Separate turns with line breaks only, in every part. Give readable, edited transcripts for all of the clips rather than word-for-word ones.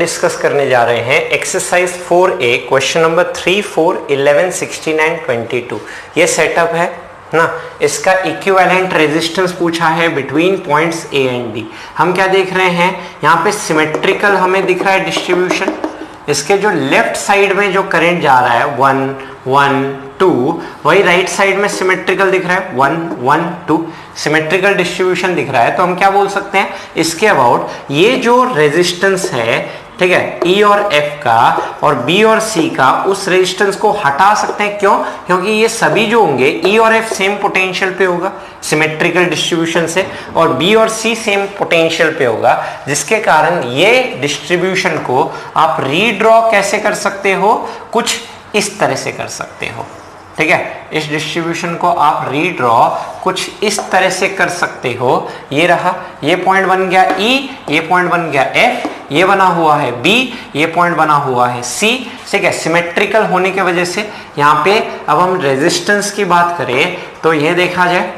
Discuss करने जा रहे हैं exercise 4A question number 3, 4, 11, 16 and 22। ये सेटअप है ना। इसका इक्विवेलेंट रेजिस्टेंस पूछा है between points A and D। हम क्या देख रहे हैं यहाँ पे सिमेट्रिकल हमें दिख रहा है डिस्ट्रीब्यूशन। इसके जो लेफ्ट साइड में जो करंट जा रहा है 1 1 2, वही राइट साइड में सिमेट्रिकल दिख रहा है 1 1 2, सिमेट्रिकल डिस्ट्रीब्यूशन दिख रहा है। तो हम क्या बोल सकते हैं इसके अबाउट, ये जो रेजिस्टेंस है, ठीक है, E और F का और B और C का, उस रेजिस्टेंस को हटा सकते हैं। क्यों? क्योंकि ये सभी जो होंगे E और F सेम पोटेंशियल पे होगा सिमेट्रिकल डिस्ट्रीब्यूशन से, और B और C सेम पोटेंशियल पे होगा, जिसके कारण ये डिस्ट्रीब्यूशन को आप रीड्रॉ कैसे कर सकते हो, कुछ इस तरह से कर सकते हो। ठीक है, इस डिस्ट्रीब्यूशन को आप रीड्रॉ कुछ इस तरह से कर सकते हो। ये रहा, ये पॉइंट बन गया E, ये पॉइंट बन गया F, ये बना हुआ है B, ये पॉइंट बना हुआ है C। ठीक है, सिमेट्रिकल होने की वजह से यहाँ पे अब हम रेजिस्टेंस की बात करें तो ये देखा जाए,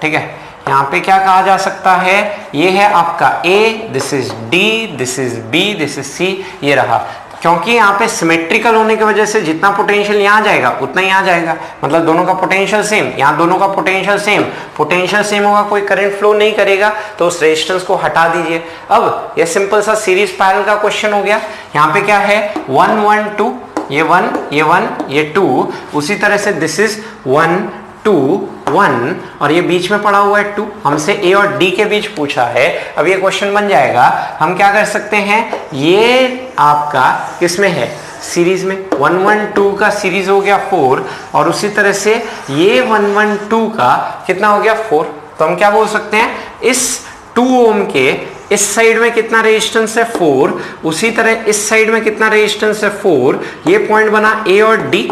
ठीक है, यहाँ पे क्या कहा जा सकता है, ये है आपका A, this is D, this is B, this is C, ये रहा। क्योंकि यहाँ पे सिमेट्रिकल होने की वजह से जितना पोटेंशियल यहाँ जाएगा उतना यहाँ जाएगा, मतलब दोनों का पोटेंशियल सेम, यहाँ दोनों का पोटेंशियल सेम। पोटेंशियल सेम होगा, कोई करंट फ्लो नहीं करेगा, तो उस रेजिस्टेंस को हटा दीजिए। अब ये सिंपल सा सीरीज पैरेलल का क्वेश्चन हो गया। यहाँ पे क्या है 1 1 2, ये 1 ये 1 ये 2, उसी तरह से दिस इज 1 2 1 और ये बीच में पड़ा हुआ है 2। हमसे A और D के बीच पूछा है। अब ये क्वेश्चन बन जाएगा, हम क्या कर सकते हैं, ये आपका किसमें है, सीरीज में 1 1 2 का सीरीज हो गया 4, और उसी तरह से ये 1 1 2 का कितना हो गया 4। तो हम क्या बोल सकते हैं, इस 2 ओम के इस साइड में कितना रेजिस्टेंस है 4, उसी तरह इस साइड में कितना रेजिस्टेंस है 4। ये पॉइंट बना A और D,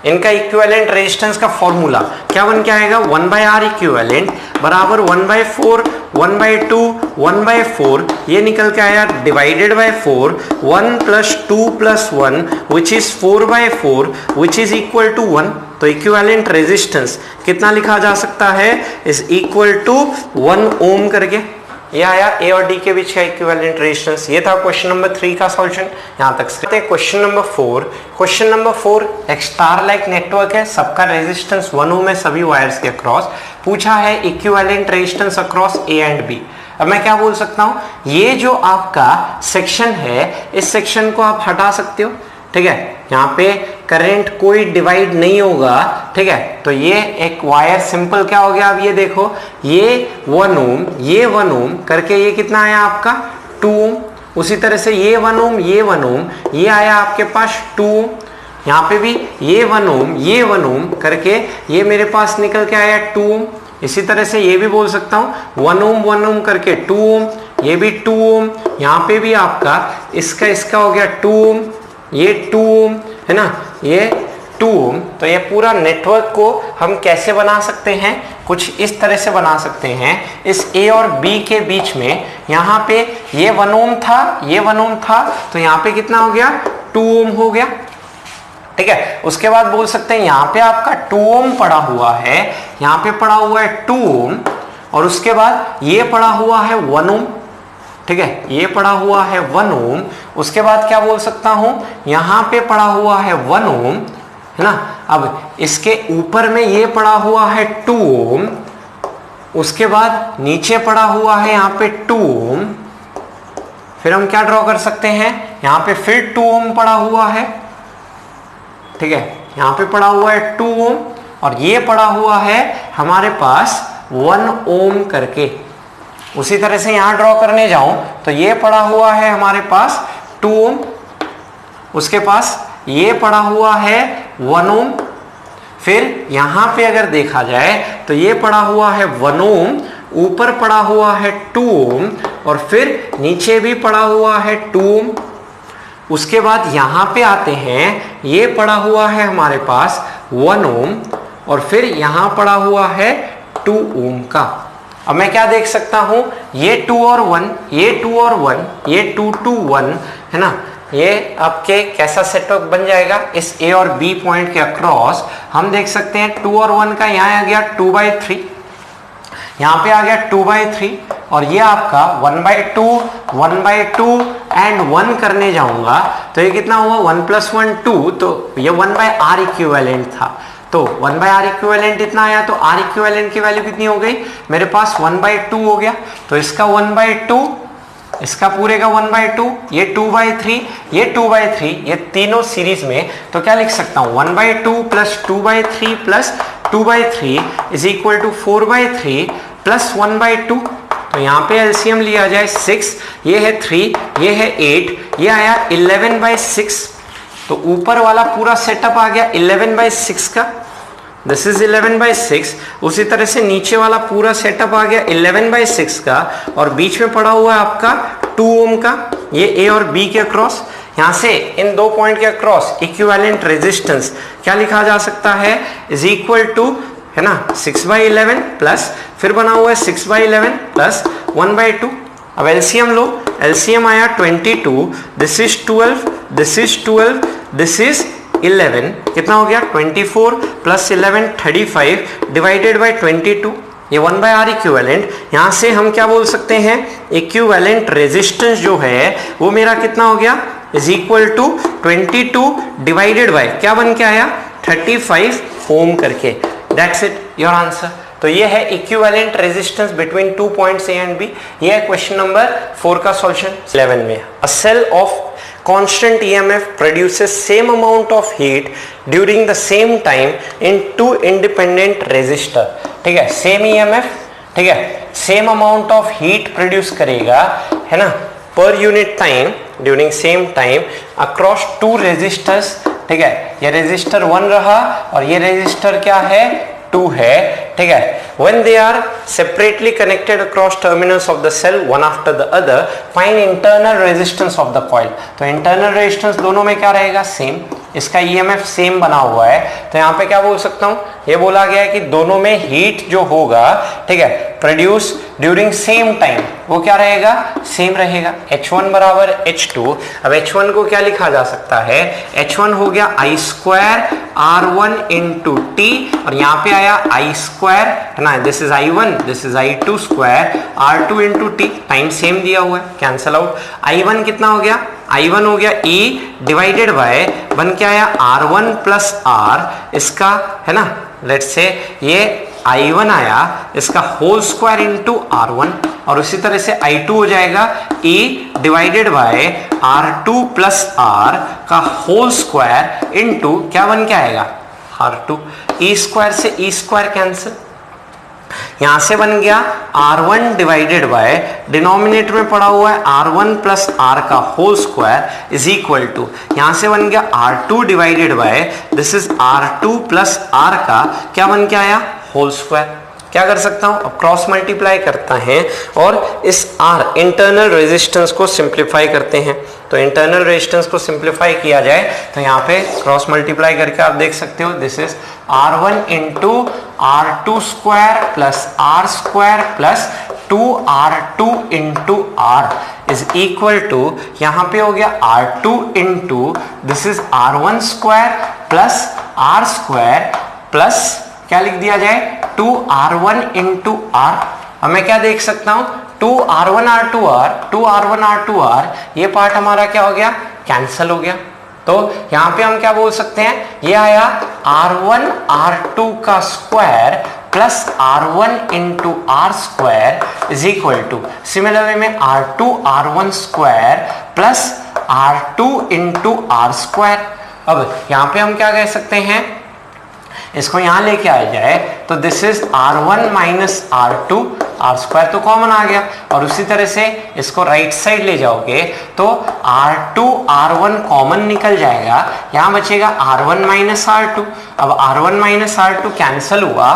इनका इक्विवेलेंट रेजिस्टेंस का फॉर्मूला क्या बन के आएगा, 1/R इक्विवेलेंट बराबर 1/4 1/2 1/4, ये निकल के आया divided by 4, 1 + 2 + 1 which is 4/4 which is equal to 1। तो इक्विवेलेंट रेजिस्टेंस कितना लिखा जा सकता है, इज इक्वल टू 1 ओम करके। ये आया A और D के बीच का इक्विवेलेंट रेजिस्टेंस। ये था क्वेश्चन नंबर 3 का सॉल्यूशन। यहाँ तक से क्वेश्चन नंबर 4। क्वेश्चन नंबर 4 एक स्टार लाइक नेटवर्क है, सबका रेजिस्टेंस 1 ओम है सभी वायर्स के अक्रॉस। पूछा है equivalent resistance across A and B। अब मैं क्या बोल सकता हूँ, ये जो आपका सेक्शन है, इस सेक्शन को आप हटा सकते हो। ठीक है, यहाँ पे करंट कोई डिवाइड नहीं होगा। ठीक है, तो ये एक वायर सिंपल क्या हो गया, अब ये देखो, ये 1 ओम, ये 1 ओम करके ये कितना आया आपका 2 ओम। उसी तरह से ये 1 ओम, ये 1 ओम, ये आया आपके पास 2 ओम। यहाँ पे भी ये 1 ओम, ये 1 ओम करके ये मेरे पास निकल के आया 2 ओम। इसी तरह से ये भी बोल सकता हूँ 1 ओम करके 2 ओम, ये भी 2 ओम। यहाँ पे भी आपका इसका हो गया 2 ओम, ये 2 ओम है ना, ये 2 ओम। तो ये पूरा नेटवर्क को हम कैसे बना सकते हैं, कुछ इस तरह से बना सकते हैं। इस A और B के बीच में यहाँ पे ये 1 ओम था, ये 1 ओम था, तो यहाँ पे कितना हो गया 2 ओम हो गया। ठीक है, उसके बाद बोल सकते हैं यहाँ पे आपका 2 ओम पड़ा हुआ है, यहाँ पे पड़ा हुआ है 2 ओम, और उसके बाद ये पड़ा हुआ है 1 ओम। ठीक है, ये पड़ा हुआ है 1 ओम। उसके बाद क्या बोल सकता हूं, यहां पे पड़ा हुआ है 1 ओम, है ना। अब इसके ऊपर में ये पड़ा हुआ है 2 ओम, उसके बाद नीचे पड़ा हुआ है यहाँ पे 2 ओम। फिर हम क्या ड्रॉ कर सकते हैं, यहाँ पे फिर 2 ओम पड़ा हुआ है। ठीक है, यहाँ पे पड़ा हुआ है 2 ओम, और ये पड़ा हुआ है हमारे पास 1 ओम करके। उसी तरह से यहां ड्रॉ करने जाऊं तो ये पड़ा हुआ है हमारे पास 2 ओम, उसके पास ये पड़ा हुआ है 1 ओम। फिर यहां पे अगर देखा जाए तो ये पड़ा हुआ है 1 ओम, ऊपर पड़ा हुआ है 2 ओम, और फिर नीचे भी पड़ा हुआ है 2 ओम। उसके बाद यहां पे आते हैं, ये पड़ा हुआ है हमारे पास 1 ओम, और फिर यहां पड़ा हुआ है 2 ओम का। अब मैं क्या देख सकता हूं, ये 2 और 1, ये 2 और 1, ये 2 2 1 है ना। ये आपके कैसा सेटवर्क बन जाएगा, इस A और B पॉइंट के अक्रॉस हम देख सकते हैं 2 और 1 का यहाँ आ गया 2/3, यहाँ पे आ गया 2/3, और ये आपका 1/2 1/2 एंड 1 करने जाऊंगा तो ये कितना हुआ 1 + 1 2, तो ये 1/r इक्विवेलेंट था, तो 1/r इक्विवेलेंट इतना आया, तो r इक्विवेलेंट की वैल्यू कितनी हो गई मेरे पास 1/2 हो गया, तो इसका 1/2, इसका पूरे का 1/2, ये 2/3, ये 2/3, ये तीनों सीरीज में, तो क्या लिख सकता हूं 1/2 + 2/3 + 2/3 = 4/3 + 1/2। तो यहाँ पे एलसीएम लिया जाए 6, ये है 3, ये है 8, ये आया 11/6, तो ऊपर वाला पूरा सेटअप आ गया 11/6 का, दिस इज 11/6। उसी तरह से नीचे वाला पूरा सेटअप आ गया 11/6 का, और बीच में पड़ा हुआ है आपका 2 ओम का, ये ए और बी के अक्रॉस, यहां से इन दो पॉइंट के अक्रॉस इक्विवेलेंट रेजिस्टेंस क्या लिखा जा सकता है = है ना 6/11 प्लस फिर बना हुआ है 6/11 प्लस 1/2। अब एलसीएम लो, एलसीएम आया 22, this is 12, this is 12, this is 11, कितना हो गया 24 + 11 35 डिवाइडेड बाय 22, ये 1/r इक्विवेलेंट। यहां से हम क्या बोल सकते हैं इक्विवेलेंट रेजिस्टेंस जो है वो मेरा कितना हो गया = 22 डिवाइडेड बाय क्या बन के आया 35 ओम करके, दैट्स इट योर आंसर। तो ये है equivalent resistance between 2 points A and B. ये है क्वेश्चन नंबर 4 का सॉल्यूशन 11 में। A cell of constant EMF produces same amount of heat during the same time in 2 independent resistor। ठीक है, same EMF, ठीक है, same amount of heat produce करेगा, है ना, per unit time during same time across 2 resistors. ठीक है, ये रेजिस्टर 1 रहा और ये रेजिस्टर क्या है 2 है। ठीक है, when they are separately connected across terminals of the cell one after the other, find internal resistance of the coil। तो internal resistance दोनों में क्या रहेगा सेम, इसका EMF सेम बना हुआ है, तो यहाँ पे क्या बोल सकता हूँ, ये बोला गया है कि दोनों में हीट जो होगा, ठीक है, प्रोड्यूस ड्यूरिंग सेम टाइम वो क्या रहेगा सेम रहेगा, H1 बराबर H2। अब H1 को क्या लिखा जा सकता है, H1 हो गया I² R1 × T, और यहाँ पे आया I² है ना, this is I1, this is I2² R2 × T, time same दिया हुआ है, कैंसल आउट। I1 कितना हो गया, I1 हो गया E डिवाइडेड बाय बन के आया R1 + R, इसका है ना, लेट्स से ये I1 आया इसका होल स्क्वायर इंटू R1, और उसी तरह से I2 हो जाएगा E divided by R2 + R का होल स्क्वायर इंटू क्या बन के आएगा R2। E² से E² कैंसिल, यहां से बन गया R1 डिवाइडेड बाय डिनोमिनेटर में पड़ा हुआ है R1 + R का whole square is equal to, यहां से बन गया R2 divided by this is R2 + R का क्या बन के आया होल स्क्वायर। क्या कर सकता हूं, अब क्रॉस मल्टीप्लाई करता है और इस R इंटरनल रेजिस्टेंस को सिंप्लीफाई करते हैं। तो इंटरनल रेजिस्टेंस को सिंप्लीफाई किया जाए तो यहाँ पे क्रॉस मल्टीप्लाई करके आप देख सकते हो, this is R1 × R2² + R² + 2R2 × R is equal to, यहाँ पे हो गया R2 × this is R1² + R² plus क्या लिख दिया जाए 2R1 × R। अब मैं क्या देख सकता हूं 2R1R2R, 2R1R2R, ये पार्ट हमारा क्या हो गया कैंसल हो गया। तो यहां पे हम क्या बोल सकते हैं, ये आया R1R2 का square plus R1 × R² is equal to, similar way में R2R1² प्लस R2 × R²। अब यहां पे हम क्या कह सकते हैं, इसको यहां लेके आ जाए तो this is R1 - R2, R² तो कॉमन आ गया, और उसी तरह से इसको राइट साइड ले जाओगे तो R2 R1 कॉमन निकल जाएगा, यहां बचेगा R1 - R2। अब R1 - R2 कैंसिल हुआ,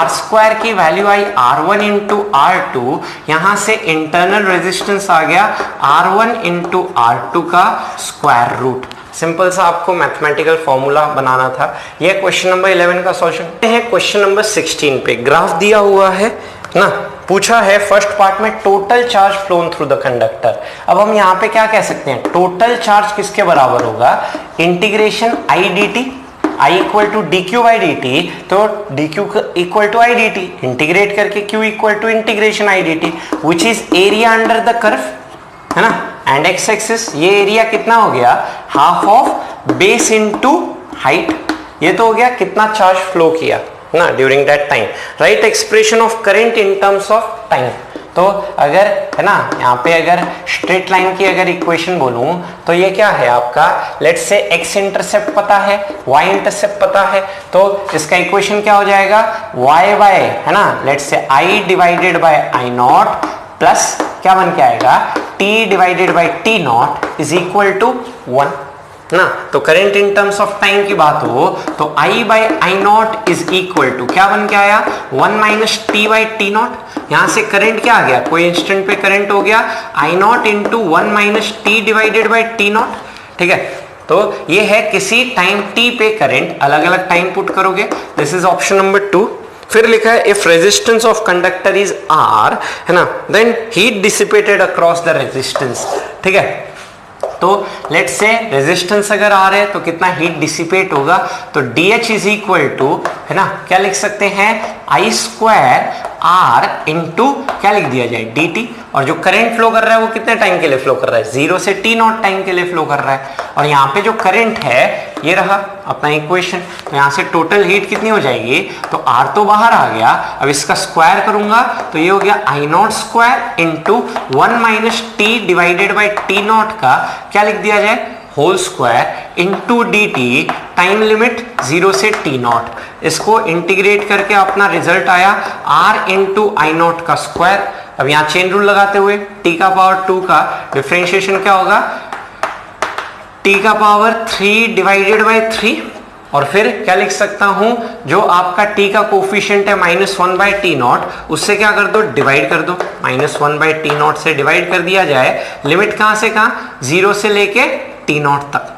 R² की वैल्यू आई R1 × R2, यहां से इंटरनल रेजिस्टेंस आ गया R1 × R2 का स्क्वायर रूट। सिंपल सा आपको मैथमेटिकल फॉर्मूला बनाना था। यह क्वेश्चन नंबर 11 का सॉल्यूशन है। क्वेश्चन नंबर 16 पे ग्राफ दिया हुआ है ना, पूछा है फर्स्ट पार्ट में total charge phloem through the conductor. अब हम यहाँ पे क्या कह सकते हैं, टोटल चार्ज किसके बराबर होगा, integration I dt, I = dq/dt, तो dq = I dt, इंटीग्रेट करके q = integration I dt, which is area under the curve, है ना, एंड एक्स एक्सिस ये एरिया कितना हो गया, half of base into height, ये तो हो गया कितना चार्ज फ्लो किया ना during that time. Right expression of current in terms of time. तो अगर है ना यहाँ पे अगर स्ट्रेट लाइन की अगर इक्वेशन बोलूं तो ये क्या है आपका, लेट्स से x इंटरसेप्ट पता है, y इंटरसेप्ट पता है, तो इसका इक्वेशन क्या हो जाएगा, y बाय है ना let's say i divided by I naught plus क्या बन के आएगा, t divided by T naught is equal to 1 ना। तो current in terms of time की बात हो तो I by I naught is equal to क्या बन के आया, 1 minus T by T naught. यहां से करंट क्या आ गया, कोई इंस्टेंट पे करंट हो गया i naught into 1 minus t divided by T naught. ठीक है, तो ये है किसी टाइम t पे करंट, अलग अलग टाइम पुट करोगे, दिस इज ऑप्शन नंबर 2। फिर लिखा है if resistance of conductor is R है ना, then heat dissipated across the resistance. ठीक है, तो लेट्स से रेजिस्टेंस अगर आ रहे हैं तो कितना हीट डिसिपेट होगा, तो DH इज इक्वल टू है ना क्या लिख सकते हैं, I स्क्वायर R इंटू क्या लिख दिया जाए DT, और जो करंट फ्लो कर रहा है वो कितने टाइम के लिए फ्लो कर रहा है, 0 से t नॉट टाइम के लिए फ्लो कर रहा है। और यहाँ पे जो करंट है ये रहा अपना इक्वेशन, तो यहाँ से टोटल हीट कितनी हो जाएगी, तो R तो बाहर आ गया, अब इसका स्क्वायर करूंगा तो ये हो गया i naught square into 1 minus t divided by T naught का क्या लिख दिया जाए, whole square into d t, time limit 0 से टी नॉट। इसको इंटीग्रेट करके अपना रिजल्ट आया R इंटू आई नॉट का स्क्वायर। अब यहाँ चेन रूल लगाते हुए t का पावर 2 का डिफरेंशिएशन क्या होगा, t का पावर 3 डिवाइडेड बाई 3, और फिर क्या लिख सकता हूं, जो आपका t का कोफिशिएंट है -1 बाई टी नॉट, उससे क्या कर दो, डिवाइड कर दो, -1 बाई टी नॉट से डिवाइड कर दिया जाए, लिमिट कहां से कहां, 0 से लेके टी नॉट तक।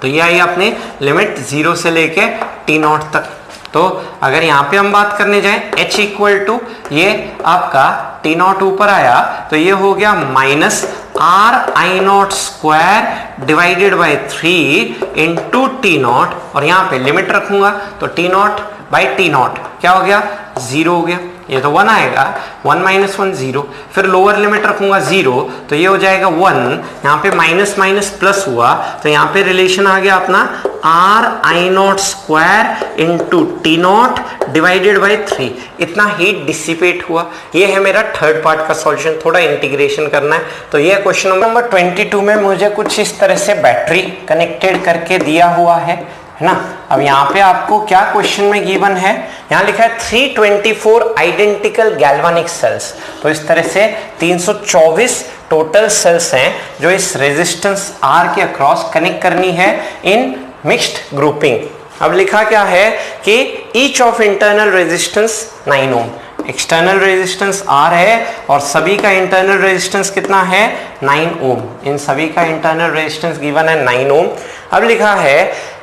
तो ये आई अपने लिमिट 0 से लेके टी नॉट तक। तो अगर यहाँ पे हम बात करने जाएं h इक्वल टू ये आपका टी नॉट ऊपर आया तो ये हो गया minus are I naught square divided by 3 into T not, और यहाँ पे लिमिट रखूंगा तो T not by T not क्या हो गया, 0 हो गया, ये तो 1 आएगा, 1 माइनस 1 0, फिर लोअर लिमिट रखूंगा 0 तो ये हो जाएगा 1, यहाँ पे माइनस माइनस प्लस हुआ तो यहाँ पे रिलेशन आ गया अपना are I naught square into T not divided by 3, इतना हीट डिसिपेट हुआ। ये है मेरा थर्ड पार्ट का सॉल्यूशन, थोड़ा इंटीग्रेशन करना है। तो ये क्वेश्चन नंबर 22 में मुझे कुछ इस तरह से बैटरी कनेक्टेड करके दिया हुआ है ना। अब यहाँ पे आपको क्या क्वेश्चन में गिवन है, यहाँ लिखा है 324 आइडेंटिकल गैल्वानिक सेल्स। तो इस तरह से 324 टोटल सेल्स हैं जो इस रेजिस्टेंस R के अक्रॉस कनेक्ट करनी है इन मिक्स्ड ग्रुपिंग। अब लिखा क्या है कि each of internal resistance 9 ohm, external resistance R है और सभी का इंटरनल रेजिस्टेंस कितना है, 9 ओम। इन सभी का इंटरनल रेजिस्टेंस गिवन है 9 ओम। अब लिखा है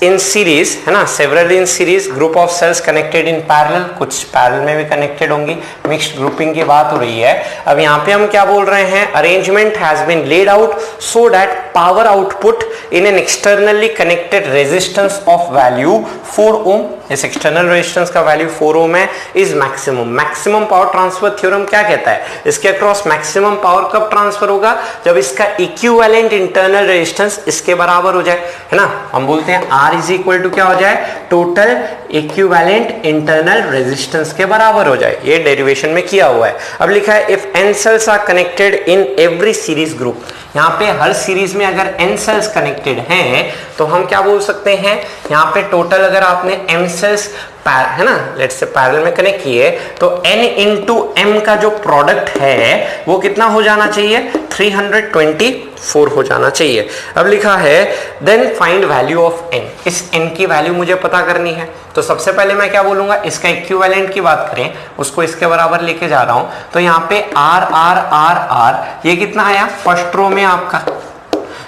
इन सीरीज है ना, several in series group of cells connected in parallel, कुछ पैरेलल में भी कनेक्टेड होंगी, मिक्स्ड ग्रुपिंग की बात हो रही है। अब यहाँ पे हम क्या बोल रहे हैं, arrangement has been laid out so that power output in an externally connected resistance of value 4 ohm, इस एक्सटर्नल रेजिस्टेंस का वैल्यू 4 ओम है, is maximum. Maximum power transfer theorem क्या कहता है, इसके अक्रॉस मैक्सिमम पावर कब ट्रांसफर होगा, जब इसका इक्विवेलेंट इंटरनल रेजिस्टेंस इसके बराबर हो जाए, है ना। हम बोलते हैं R इज इक्वल टू क्या हो जाए, टोटल इक्विवेलेंट इंटरनल रेजिस्टेंस के बराबर हो जाए। ये डेरिवेशन में किया हुआ है। अब लिखा है if n cells are connected in every series group, यहाँ पे हर सीरीज में अगर n सेल्स कनेक्टेड हैं तो हम क्या बोल सकते हैं, यहाँ पे टोटल अगर आपने m सेल्स है ना लेट्स से पैरेलल में कनेक्ट किए तो n इंटू m का जो प्रोडक्ट है वो कितना हो जाना चाहिए, 324 हो जाना चाहिए। अब लिखा है then find value of n, इस n की वैल्यू मुझे पता करनी है। तो सबसे पहले मैं क्या बोलूंगा, इसका इक्विवेलेंट की बात करें उसको इसके बराबर लेके जा रहा हूं, तो यहाँ पे r r r r ये कितना आया, फर्स्ट रो में आपका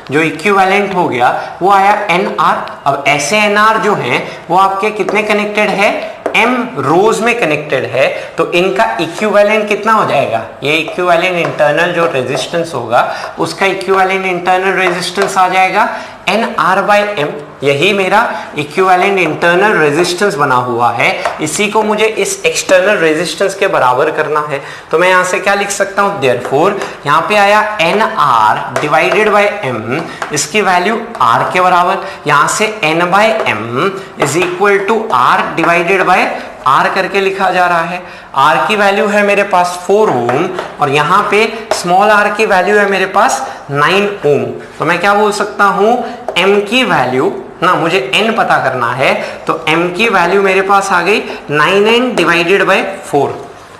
जो इक्विवेलेंट हो गया वो आया NR। अब ऐसे NR जो हैं वो आपके कितने कनेक्टेड है, M रोज में कनेक्टेड है, तो इनका इक्विवेलेंट कितना हो जाएगा, ये इक्विवेलेंट इंटरनल जो रेजिस्टेंस होगा उसका इक्विवेलेंट इंटरनल रेजिस्टेंस आ जाएगा NR बाय M। यही मेरा इक्विवेलेंट इंटरनल रेजिस्टेंस बना हुआ है, इसी को मुझे इस एक्सटर्नल रेजिस्टेंस के बराबर करना है। तो मैं यहां से क्या लिख सकता हूं, देयरफॉर यहां पे आया N R divided by M, इसकी वैल्यू आर के बराबर, यहां से N by M is equal to R divided by R करके लिखा जा रहा है। आर की वैल्यू है मेरे पास 4 ओम और यहाँ पे स्मॉल आर की वैल्यू है मेरे पास 9 ओम। तो मैं क्या बोल सकता हूँ, एम की वैल्यू ना, मुझे एन पता करना है, तो एम की वैल्यू मेरे पास आ गई 9n डिवाइडेड बाय 4।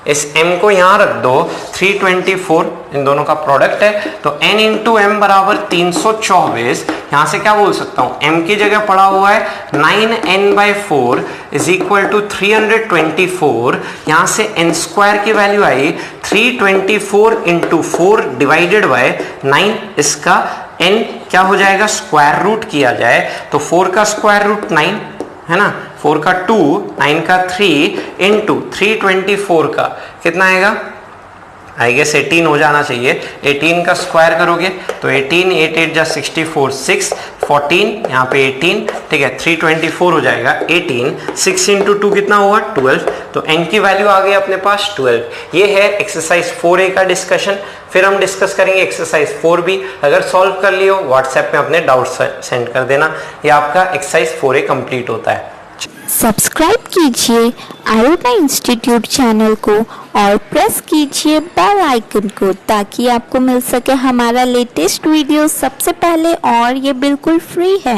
इस m को यहां रख दो, 324 इन दोनों का प्रोडक्ट है, तो n इंटू एम बराबर 324। यहां से क्या बोल सकता हूं, m की जगह पड़ा हुआ है 9n by 4 is equal to 324। यहां से n स्क्वायर की value I 324 into 4 divided by 9। इसका n क्या हो जाएगा, स्क्वायर रूट किया जाए तो 4 का स्क्वायर रूट 9 है ना, 4 का 2, 9 का 3 इंटू 324 का कितना आएगा, आई गेस 18 हो जाना चाहिए। 18 का स्क्वायर करोगे तो 18, 8 8 जा 64, 6 14, यहाँ पे 18, ठीक है, 324 हो जाएगा 18, 6 इंटू 2 कितना हुआ 12। तो n की वैल्यू आ गई अपने पास 12। ये है एक्सरसाइज 4A का डिस्कशन। फिर हम डिस्कस करेंगे एक्सरसाइज 4B। अगर सॉल्व कर लियो व्हाट्सएप में अपने डाउट्स सेंड कर देना। ये आपका एक्सरसाइज 4A कंप्लीट होता है।
सब्सक्राइब कीजिए आयोटा इंस्टीट्यूट चैनल को और प्रेस कीजिए बेल आइकन को ताकि आपको मिल सके हमारा लेटेस्ट वीडियो सबसे पहले, और ये बिल्कुल फ्री है।